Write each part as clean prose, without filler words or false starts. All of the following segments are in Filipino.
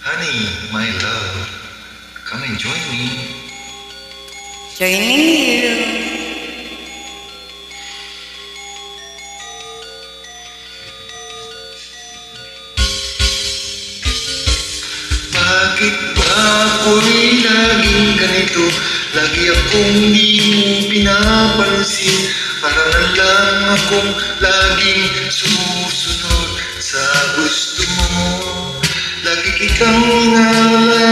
Honey, my love, come and join me. Joining you. Bakit ba ako'y laging ganito? Lagi akong di mo pinapansin. Para na lang akong laging sumusunod sa gusto mo. Lagi kitang inaalala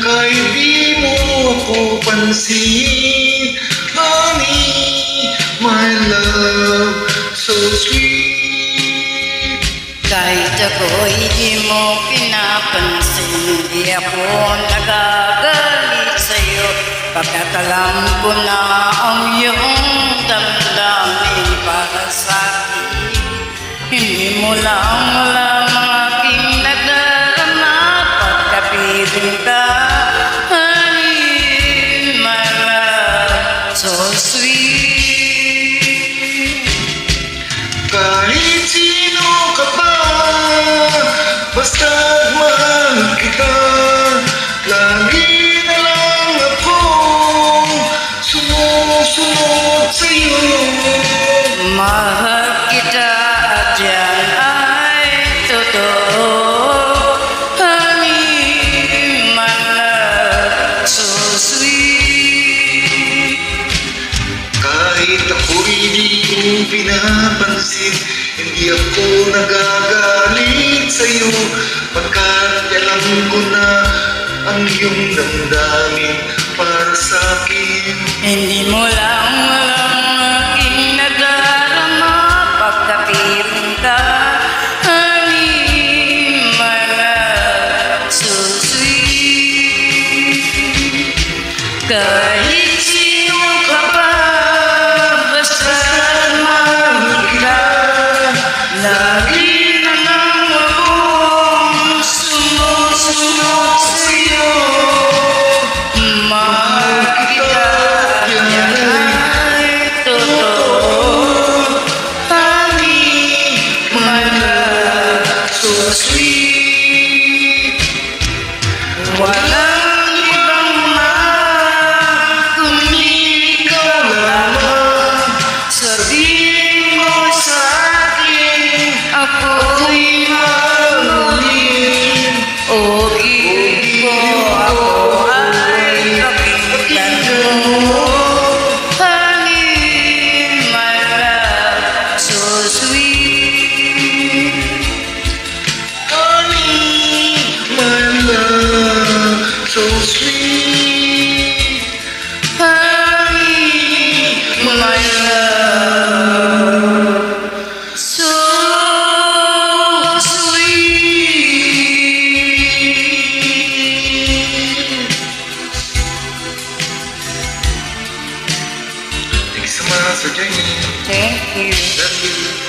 kahit di mo ako pansin. Honey, my love, so sweet. Kahit ako'y di mo pinapansin, di ako nagagalit sa'yo. Pagkat alam ko na ang iyong damdamin para sa'kin. Hindi mo lang alam ang aking nadarama pagkapiling ka. Honey, my love, so sweet. Kahit sino ka pa, basta't mahal kita. Lagi na lang akong sumusunod sa'yo. Mahal kita at yan ay totoo. Honey, my love, so sweet. Kahit ako'y di mo pinapansin, hindi ako nagagalit sa'yo. Pagkat alam ko na ang iyong damdamin para sa'kin. Hindi mo lang alam aking nadarama pagkapiling ka. Honey, my love, so sweet. Kahit sino ka pa, basta mahal kita. Lagi na lang akong sumusunod sa'yo. Mahal kita, yan ay totoo. Honey, my love, so sweet. Walang ibang mahal kundi ikaw lamang. Sabihin mo sa akin, ako'y mahalin. O ibig ko, ako ay pakinggan mo. Honey, my love, so sweet. Honey, my love, so sweet. Honey, my love, so sweet. Thank you so much for joining me. Thank you. Love you.